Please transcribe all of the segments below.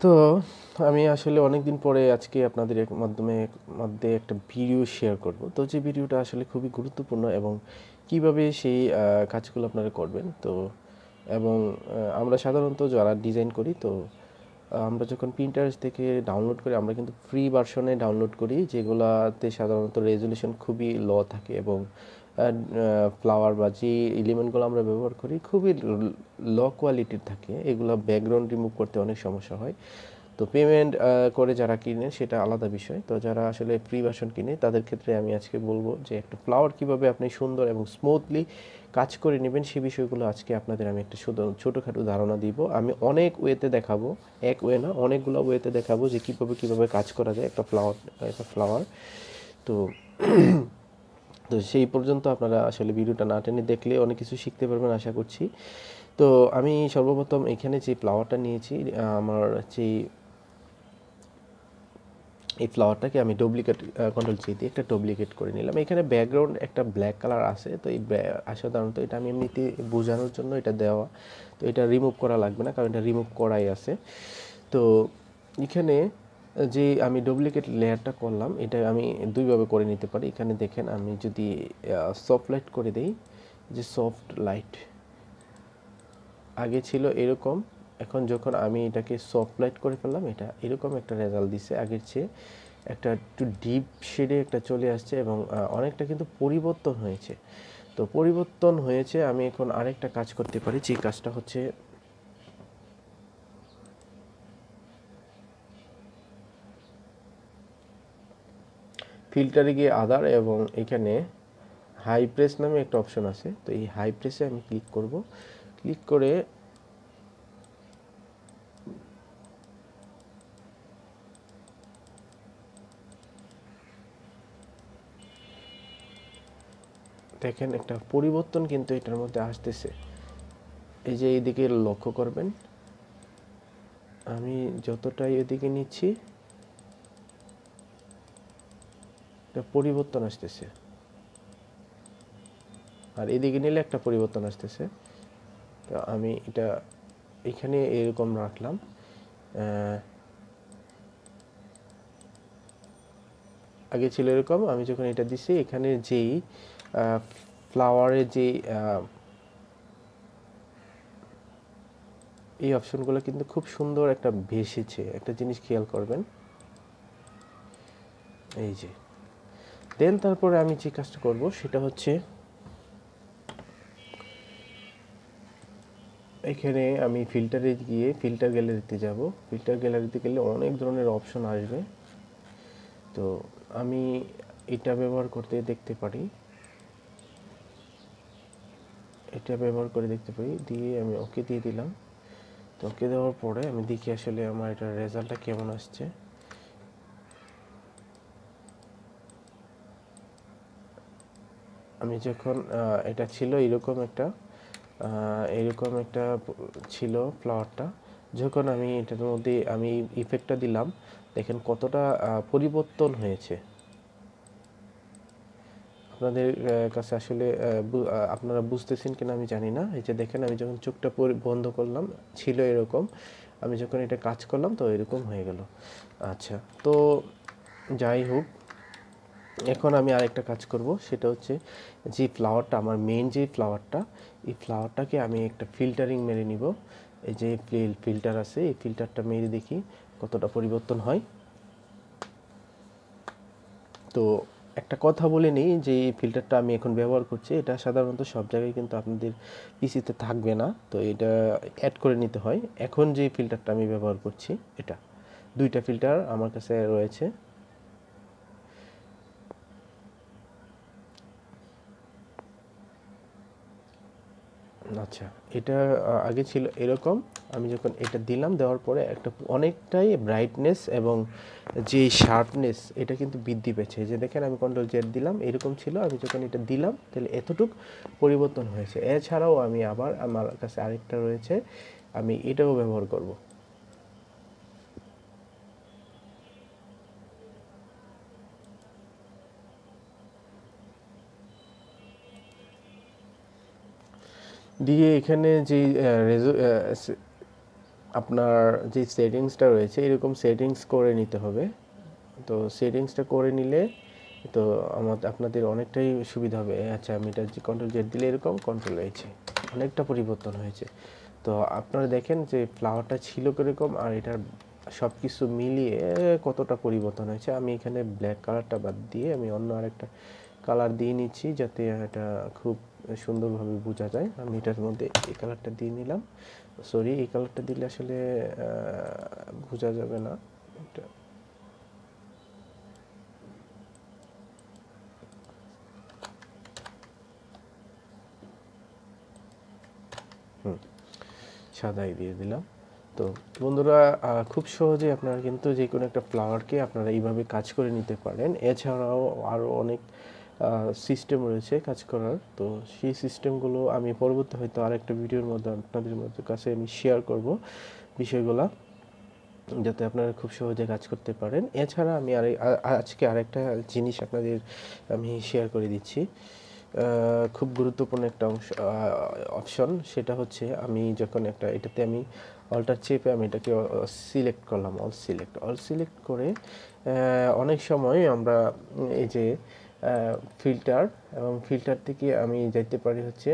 তো আমি আসলে অনেকদিন পরে আজকে আপনাদের মধ্যে একটা ভিডিও শেয়ার করব। তো যে ভিডিওটা আসলে খুবই গুরুত্বপূর্ণ এবং কিভাবে সেই কাজগুলো আপনারা করবেন। তো এবং আমরা সাধারণত যারা ডিজাইন করি, তো আমরা যখন Pinterest থেকে ডাউনলোড করি, আমরা কিন্তু ফ্রি ভার্সনে ডাউনলোড করি, যেগুলাতে সাধারণত রেজোলিউশন খুবই লো থাকে এবং ফ্লাওয়ার বা যে এলিমেন্টগুলো আমরা ব্যবহার করি খুবই লো কোয়ালিটির থাকে। এগুলো ব্যাকগ্রাউন্ড রিমুভ করতে অনেক সমস্যা হয়। তো পেমেন্ট করে যারা কিনে সেটা আলাদা বিষয়। তো যারা আসলে ফ্রি ভার্সন কিনে তাদের ক্ষেত্রে আমি আজকে বলবো যে একটা ফ্লাওয়ার কিভাবে আপনি সুন্দর এবং স্মুথলি কাজ করে নেবেন, সেই বিষয়গুলো আজকে আপনাদের আমি একটা ছোটোখাটো ধারণা দিব। আমি অনেক ওয়েতে দেখাবো, এক ওয়ে না অনেকগুলো ওয়েতে দেখাবো যে কীভাবে কাজ করা যায় একটা ফ্লাওয়ার। তো তো সেই পর্যন্ত আপনারা আসলে ভিডিওটা না টেনে দেখলে অনেক কিছু শিখতে পারবেন আশা করছি। তো আমি সর্বপ্রথম এখানে যে ফ্লাওয়ারটা নিয়েছি, আমার যে এই ফ্লাওয়ারটাকে আমি কন্ট্রোল C দিয়ে একটা ডুপ্লিকেট করে নিলাম। এখানে ব্যাকগ্রাউন্ড একটা ব্ল্যাক কালার আছে, তো এই সাধারণত এটা আমি এমনিতে বোঝানোর জন্য এটা দেওয়া। তো এটা রিমুভ করা লাগবে না, কারণ এটা রিমুভ করাই আছে। তো এখানে যে আমি ডুপ্লিকেট লেয়ারটা করলাম, এটা আমি দুইভাবে করে নিতে পারি। এখানে দেখেন, আমি যদি সফট লাইট করে দেই, যে সফট লাইট আগে ছিল এরকম, এখন যখন আমি এটাকে সফট লাইট করে ফেললাম, এটা এরকম একটা রেজাল্ট দিছে। আগের চেয়ে একটা একটু ডিপ শেডে একটা চলে আসছে এবং অনেকটা কিন্তু পরিবর্তন হয়েছে। তো পরিবর্তন হয়েছে, আমি এখন আরেকটা কাজ করতে পারি, যে কাজটা হচ্ছে ফিল্টারে গিয়ে আদার এবং এখানে হাই প্রেস নামে একটা অপশন আছে। তো এই হাই প্রেসে আমি ক্লিক করব। ক্লিক করে দেখেন একটা পরিবর্তন কিন্তু এটার মধ্যে আসতেছে। এই যে এইদিকে লক্ষ্য করবেন, আমি যতটাই এদিকে নিচ্ছি একটা পরিবর্তন আসতেছে, আর এদিকে নিলে একটা পরিবর্তন আসতেছে। তো আমি এটা এখানে এরকম রাখলাম। আগে ছিল এরকম, আমি যখন এটা দিছি, এখানে যেই ফ্লাওয়ারের যে এই অপশনগুলো কিন্তু খুব সুন্দর একটা ভেসেছে। একটা জিনিস খেয়াল করবেন, এই যে দেন তারপরে আমি যে কাজটা করব সেটা হচ্ছে, এখানে আমি ফিল্টারে গিয়ে ফিল্টার গ্যালারিতে যাব। ফিল্টার গ্যালারিতে গেলে অনেক ধরনের অপশন আসবে। তো আমি এটা ব্যবহার করতে দেখতে পারি, এটা ব্যবহার করে দেখতে পারি, দিয়ে আমি ওকে দিয়ে দিলাম। তো ওকে দেওয়ার পরে আমি দেখি আসলে আমার এটার রেজাল্টটা কেমন আসছে। আমি যখন এটা ছিল এরকম একটা ছিল ফ্লাওয়ারটা, যখন আমি এটার মধ্যে আমি ইফেক্টটা দিলাম, দেখেন কতটা পরিবর্তন হয়েছে। আপনাদের কাছে আসলে আপনারা বুঝতেছেন কিনা আমি জানি না। এই যে দেখেন, আমি যখন চোখটা বন্ধ করলাম ছিল এরকম, আমি যখন এটা কাজ করলাম তো এরকম হয়ে গেল। আচ্ছা, তো যাই হোক, এখন আমি আরেকটা কাজ করব, সেটা হচ্ছে যে ফ্লাওয়ারটা আমার মেইন যে ফ্লাওয়ারটা, এই ফ্লাওয়ারটাকে আমি একটা ফিল্টারিং মেরে নিব। এই যে ফিল্টার আছে, এই ফিল্টারটা মেরে দেখি কতটা পরিবর্তন হয়। তো একটা কথা বলে নিই, যে এই ফিল্টারটা আমি এখন ব্যবহার করছি, এটা সাধারণত সব জায়গায় কিন্তু আপনাদের পিসিতে থাকবে না, তো এটা অ্যাড করে নিতে হয়। এখন যে ফিল্টারটা আমি ব্যবহার করছি, এটা দুইটা ফিল্টার আমার কাছে রয়েছে। আচ্ছা, এটা আগে ছিল এরকম, আমি যখন এটা দিলাম, দেওয়ার পরে একটা অনেকটাই ব্রাইটনেস এবং যে শার্পনেস এটা কিন্তু বৃদ্ধি পেয়েছে। যে দেখেন, আমি কন্ট্রোল Z দিলাম, এরকম ছিল, আমি যখন এটা দিলাম তাহলে এতটুক পরিবর্তন হয়েছে। এছাড়াও আমি আবার আমার কাছে আরেকটা রয়েছে, আমি এটাও ব্যবহার করব। দিয়ে এখানে যে আপনার যে সেটিংসটা রয়েছে এরকম সেটিংস করে নিতে হবে। তো সেটিংসটা করে নিলে তো আপনাদের অনেকটাই সুবিধা হবে। আচ্ছা, আমি এটা যে কন্ট্রোল জেড দিলে এরকম, কন্ট্রোল এইচে অনেকটা পরিবর্তন হয়েছে। তো আপনারা দেখেন যে ফ্লাওয়ারটা ছিল কীরকম আর এটার সব কিছু মিলিয়ে কতটা পরিবর্তন হয়েছে। আমি এখানে ব্ল্যাক কালারটা বাদ দিয়ে আমি অন্য আরেকটা কালার দিয়ে নিচ্ছি যাতে এটা খুব সুন্দরভাবে বোঝা যায়। আমি এটার মধ্যে এই কালারটা দিয়ে নিলাম। সরি, এই কালারটা দিলে আসলে বোঝা যাবে না এটা। সাদাই দিয়ে দিলাম। তো বন্ধুরা, খুব সহজে আপনারা কিন্তু যে কোনো একটা ফ্লাওয়ারকে আপনারা এইভাবে কাজ করে নিতে পারেন। এছাড়াও আরও অনেক সিস্টেম রয়েছে কাজ করার। তো সেই সিস্টেমগুলো আমি পরবর্তী হয়তো আরেকটা ভিডিওর মধ্যে আপনাদের কাছে আমি শেয়ার করব বিষয়গুলো, যাতে আপনারা খুব সহজে কাজ করতে পারেন। এছাড়া আমি আজকে আরেকটা জিনিস আপনাদের আমি শেয়ার করে দিচ্ছি। খুব গুরুত্বপূর্ণ একটা অপশন, সেটা হচ্ছে আমি যখন এটাতে আমি অল্টার চেপে আমি এটাকে সিলেক্ট করলাম, অল সিলেক্ট করে অনেক সময় আমরা এই যে ফিল্টার এবং ফিল্টার থেকে আমি যাইতে পারি হচ্ছে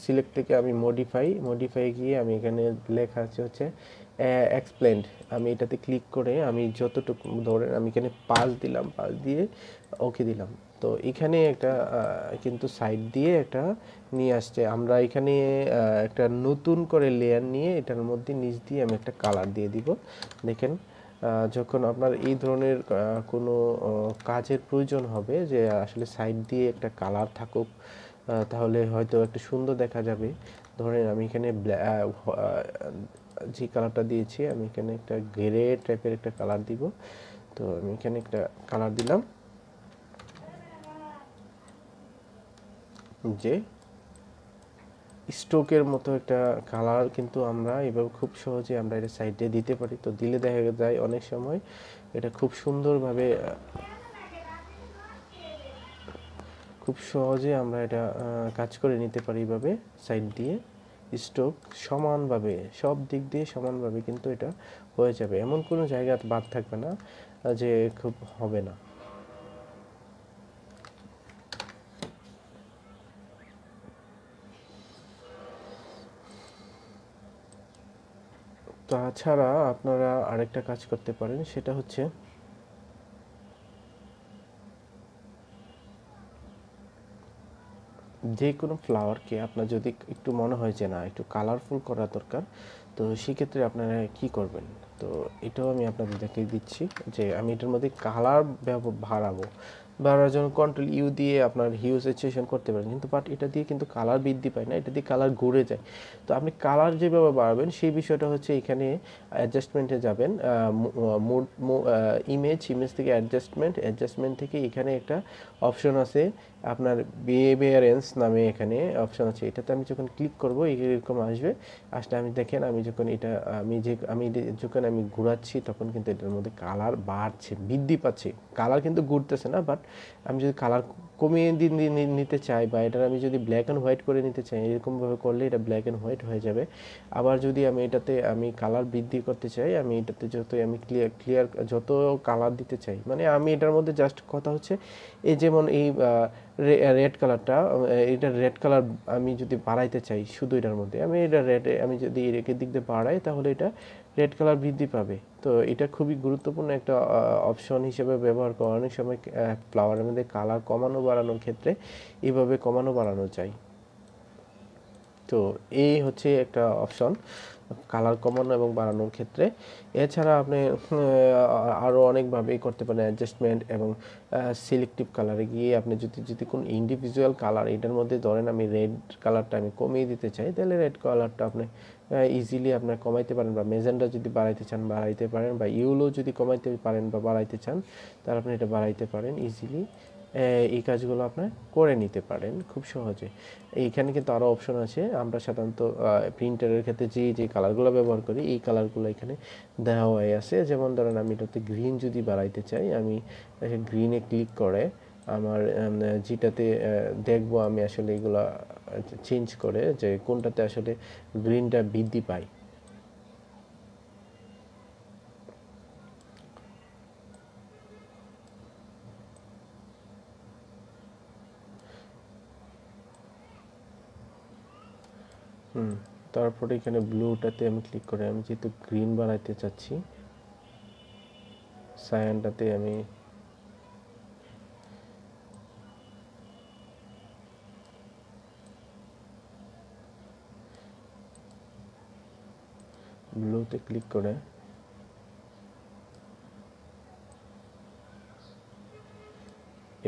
সিলেক্ট থেকে আমি মডিফাই গিয়ে আমি এখানে লেখা আছে হচ্ছে এক্সপ্লেন্ড। আমি এটাতে ক্লিক করে আমি যতটুকু ধরেন আমি এখানে 5 দিলাম, 5 দিয়ে ওকে দিলাম। তো এখানে একটা কিন্তু সাইড দিয়ে একটা নিয়ে আসছে। আমরা এখানে একটা নতুন করে লেয়ার নিয়ে এটার মধ্যে নিচ দিয়ে আমি একটা কালার দিয়ে দিব। দেখেন, যখন আপনার এই ধরনের কোনো কাজের প্রয়োজন হবে যে আসলে সাইড দিয়ে একটা কালার থাকুক, তাহলে হয়তো একটা সুন্দর দেখা যাবে। ধরেন আমি এখানে যে কালারটা দিয়েছি আমি এখানে একটা গ্রে টাইপের একটা কালার দিব। তো আমি এখানে একটা কালার দিলাম যে স্ট্রোকের মতো একটা কালার, কিন্তু আমরা এভাবে খুব সহজে আমরা এটা সাইডে দিতে পারি। তো দিলে দেখা যায় অনেক সময় এটা খুব সুন্দরভাবে খুব সহজে আমরা এটা কাজ করে নিতে পারি। এইভাবে সাইড দিয়ে স্ট্রোক সমানভাবে সব দিক দিয়ে সমানভাবে কিন্তু এটা হয়ে যাবে, এমন কোনো জায়গা বাদ থাকবে না যে খুব হবে না। তাছাড়া আপনারা আরেকটা কাজ করতে পারেন, সেটা হচ্ছে যে কোনো ফ্লাওয়ারকে আপনার যদি একটু মনে হয় যে না একটু কালারফুল করা দরকার, তো সেক্ষেত্রে আপনারা কি করবেন। তো এটাও আমি আপনাদের দেখিয়ে দিচ্ছি যে আমি এটার মধ্যে কালার বাড়ানোর জন্য কন্ট্রোল ইউ দিয়ে আপনার হিউ স্যাচুরেশন করতে পারেন, কিন্তু বাট এটা দিয়ে কিন্তু কালার বৃদ্ধি পায় না, এটা দিয়ে কালার ঘুরে যায়। তো আপনি কালার যেভাবে বাড়াবেন সেই বিষয়টা হচ্ছে এখানে অ্যাডজাস্টমেন্টে যাবেন, ইমেজ থেকে অ্যাডজাস্টমেন্ট থেকে এখানে একটা অপশন আছে আপনার বিহেভিয়ারেন্স নামে এখানে অপশন আছে। এটাতে আমি যখন ক্লিক করব এরকম আসলে আমি দেখেন আমি যখন যখন আমি ঘোরাচ্ছি তখন কিন্তু এটার মধ্যে কালার বাড়ছে, বৃদ্ধি পাচ্ছে। কালার কিন্তু ঘুরতেছে না, বাট আমি যদি কালার কমিয়ে নিতে চাই বা এটার আমি যদি ব্ল্যাক অ্যান্ড হোয়াইট করে নিতে চাই, এরকমভাবে করলে এটা ব্ল্যাক অ্যান্ড হোয়াইট হয়ে যাবে। আবার যদি আমি এটাতে কালার বৃদ্ধি করতে চাই, আমি এটাতে আমি ক্লিয়ার যত কালার দিতে চাই, মানে আমি এটার মধ্যে জাস্ট কথা হচ্ছে এই যেমন এই রেড কালারটা, এটা রেড কালার আমি যদি বাড়াইতে চাই শুধু এটার মধ্যে আমি যদি এর দিক দিয়ে বাড়াই তাহলে এটা রেড কালার বৃদ্ধি পাবে। তো এটা খুবই গুরুত্বপূর্ণ একটা অপশন হিসেবে ব্যবহার করা। অনেক সময় ফ্লাওয়ারের মধ্যে কালার কমানো বাড়ানোর ক্ষেত্রে এইভাবে কমানো বাড়ানো যায়। তো এই হচ্ছে একটা অপশন কালার কমানো এবং বাড়ানোর ক্ষেত্রে। এছাড়া আপনি আরও অনেকভাবেই করতে পারেন অ্যাডজাস্টমেন্ট এবং সিলেক্টিভ কালারে গিয়ে আপনি যদি কোনো ইন্ডিভিজুয়াল কালার এটার মধ্যে ধরেন আমি রেড কালারটা আমি কমিয়ে দিতে চাই, তাহলে রেড কালারটা আপনি ইজিলি আপনার কমাইতে পারেন, বা মেজেন্ডা যদি বাড়াইতে চান বাড়াইতে পারেন, বা ইউলো যদি কমাইতে পারেন বা বাড়াইতে চান তাহলে আপনি এটা বাড়াইতে পারেন ইজিলি। এই কাজগুলো আপনার করে নিতে পারেন খুব সহজে। এইখানে কিন্তু আরও অপশন আছে। আমরা সাধারণত প্রিন্টারের ক্ষেত্রে যে কালারগুলো ব্যবহার করি এই কালারগুলো এখানে দেওয়া হয়ে আছে। যেমন ধরেন আমি এটাতে গ্রিন যদি বাড়াইতে চাই, আমি গ্রিনে ক্লিক করে আমার যেটাতে দেখবো আমি আসলে এগুলা চেঞ্জ করে যে কোনটাতে আসলে গ্রিনটা বৃদ্ধি পায়। তারপরে এখানে ব্লুটাতে আমি ক্লিক করে আমি যেহেতু গ্রিন বানাইতে চাচ্ছি, সায়ানটাতে আমি ব্লুতে ক্লিক করে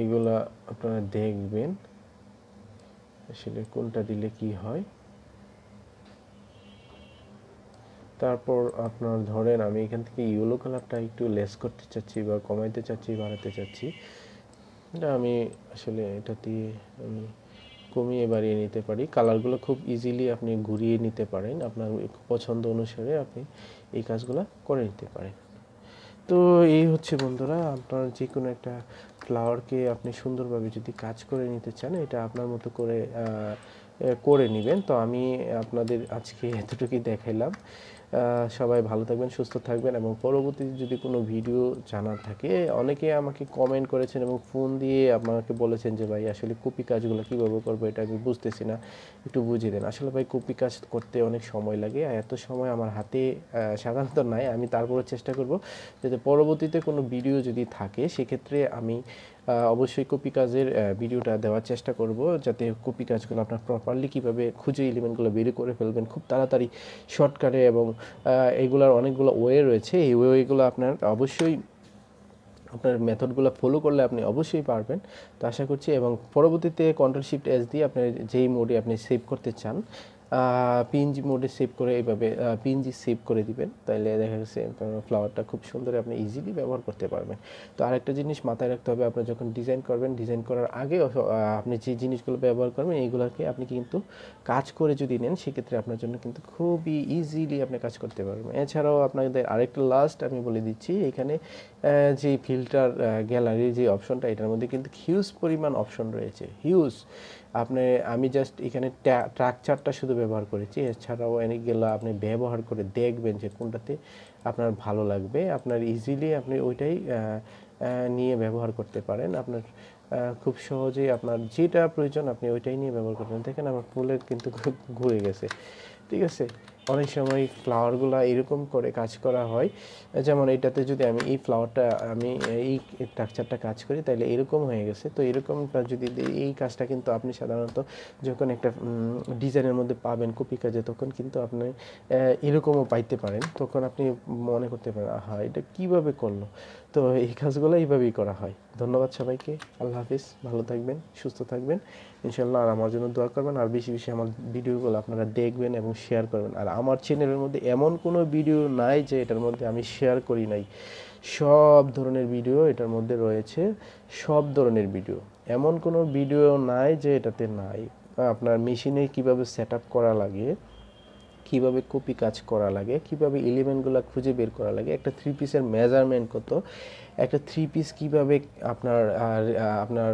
এগুলা আপনারা দেখবেন আসলে কোনটা দিলে কি হয়। তারপর আপনার ধরেন আমি এখান থেকে ইয়েলো কালারটা একটু লেস করতে চাচ্ছি বা কমাইতে চাচ্ছি, বাড়াতে চাচ্ছি, এটা আমি আসলে এটা দিয়ে আমি কমিয়ে বাড়িয়ে নিতে পারি। কালারগুলো খুব ইজিলি আপনি ঘুরিয়ে নিতে পারেন, আপনার পছন্দ অনুসারে আপনি এই কাজগুলো করে নিতে পারেন। তো এই হচ্ছে বন্ধুরা, আপনার যে কোনো একটা ফ্লাওয়ারকে আপনি সুন্দরভাবে যদি কাজ করে নিতে চান, এটা আপনার মতো করে করে নেবেন। তো আমি আপনাদের আজকে এতটুকুই দেখাইলাম। সবাই ভালো থাকবেন, সুস্থ থাকবেন, এবং পরবর্তীতে যদি কোনো ভিডিও জানার থাকে, অনেকে আমাকে কমেন্ট করেছেন এবং ফোন দিয়ে আমাকে বলেছেন যে ভাই আসলে কপি কাজগুলো কীভাবে করবো এটা আমি বুঝতেছি না, একটু বুঝিয়ে দেন। আসলে ভাই কপি কাজ করতে অনেক সময় লাগে, আর এত সময় আমার হাতে সাধারণত নাই। আমি তারপরে চেষ্টা করব যাতে পরবর্তীতে কোনো ভিডিও যদি থাকে সেক্ষেত্রে আমি অবশ্যই কপি কাজের ভিডিওটা দেওয়ার চেষ্টা করব, যাতে কপি কাজগুলো আপনার প্রপারলি কীভাবে খুঁজে এলিমেন্টগুলো বের করে ফেলবেন খুব তাড়াতাড়ি শর্টকাটে, এবং এগুলার অনেকগুলো ওয়ে রয়েছে। এই ওয়েগুলো আপনার অবশ্যই আপনার মেথডগুলো ফলো করলে আপনি অবশ্যই পারবেন, তো আশা করছি। এবং পরবর্তীতে Ctrl+Shift+S দিয়ে আপনি যেই মোডে আপনি সেভ করতে চান, পিএনজি মোডে সেভ করে এইভাবে পিএনজি সেভ করে দিবেন, তাহলে দেখা গেছে ফ্লাওয়ারটা খুব সুন্দর আপনি ইজিলি ব্যবহার করতে পারবেন। তো আরেকটা জিনিস মাথায় রাখতে হবে, আপনি যখন ডিজাইন করবেন, ডিজাইন করার আগে আপনি যে জিনিসগুলো ব্যবহার করবেন এইগুলোকে আপনি কিন্তু কাজ করে যদি নেন, সেক্ষেত্রে আপনার জন্য কিন্তু খুবই ইজিলি আপনি কাজ করতে পারবেন। এছাড়াও আপনাদের আরেকটা লাস্ট আমি বলে দিচ্ছি, এখানে যে ফিল্টার গ্যালারির যে অপশনটা, এটার মধ্যে কিন্তু হিউজ পরিমাণ অপশন রয়েছে, হিউজ। আমি জাস্ট এখানে স্ট্রাকচারটা শুধু ব্যবহার করেছি, এছাড়াও অনেকগুলো আপনি ব্যবহার করে দেখবেন যে কোনটাতে আপনার ভালো লাগবে, আপনার ইজিলি আপনি ওইটাই নিয়ে ব্যবহার করতে পারেন। আপনার খুব সহজেই আপনার যেটা প্রয়োজন আপনি ওইটাই নিয়ে ব্যবহার করবেন। দেখেন আমার ফুলের কিন্তু ঘুরে গেছে, ঠিক আছে। অনেক সময় ফ্লাওয়ারগুলো এরকম করে কাজ করা হয়, যেমন এটাতে যদি আমি এই ফ্লাওয়ারটা আমি এই স্ট্রাকচারটা কাজ করি তাহলে এরকম হয়ে গেছে। তো এরকমটা যদি এই কাজটা কিন্তু আপনি সাধারণত যখন একটা ডিজাইনের মধ্যে পাবেন কপি কাজে, তখন কিন্তু আপনি এরকমও পাইতে পারেন, তখন আপনি মনে করতে পারেন আহা এটা কীভাবে করলো। তো এই কাজগুলো এইভাবেই করা হয়। ধন্যবাদ সবাইকে, আল্লাহ হাফিজ, ভালো থাকবেন, সুস্থ থাকবেন ইনশাল্লাহ। আর আমার জন্য দোয়া করবেন, আর বেশি বেশি আমার ভিডিওগুলো আপনারা দেখবেন এবং শেয়ার করবেন। আর আমার চ্যানেলের মধ্যে এমন কোনো ভিডিও নাই যে এটার মধ্যে আমি শেয়ার করি নাই, সব ধরনের ভিডিও এটার মধ্যে রয়েছে, সব ধরনের ভিডিও, এমন কোনো ভিডিও নাই যে এটাতে নাই। আপনার মেশিনে কিভাবে সেট আপ করা লাগে, কিভাবে কপি কাজ করা লাগে, কিভাবে এলিমেন্টগুলো খুঁজে বের করা লাগে, একটা থ্রি পিসের মেজারমেন্ট কত, একটা থ্রি পিস কীভাবে আপনার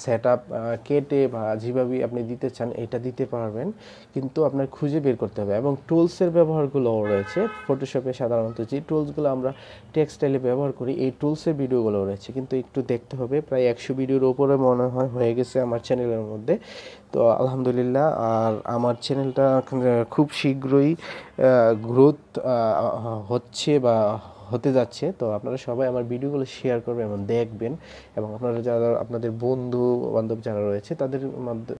সেট আপ কেটে বা যেভাবে আপনি দিতে চান এটা দিতে পারবেন, কিন্তু আপনার খুঁজে বের করতে হবে। এবং টুলসের ব্যবহারগুলোও রয়েছে, ফটোশপে সাধারণত যে টুলসগুলো আমরা টেক্সটাইলে ব্যবহার করি এই টুলসের ভিডিওগুলো রয়েছে, কিন্তু একটু দেখতে হবে। প্রায় 100 ভিডিওর উপরে মনে হয় হয়ে গেছে আমার চ্যানেলের মধ্যে, তো আলহামদুলিল্লাহ। আর আমার চ্যানেলটা খুব শীঘ্রই গ্রোথ হচ্ছে বা হতে যাচ্ছে। তো আপনারা সবাই আমার ভিডিওগুলো শেয়ার করবেন এবং দেখবেন, এবং আপনারা যারা আপনাদের বন্ধু বান্ধব যারা রয়েছে তাদের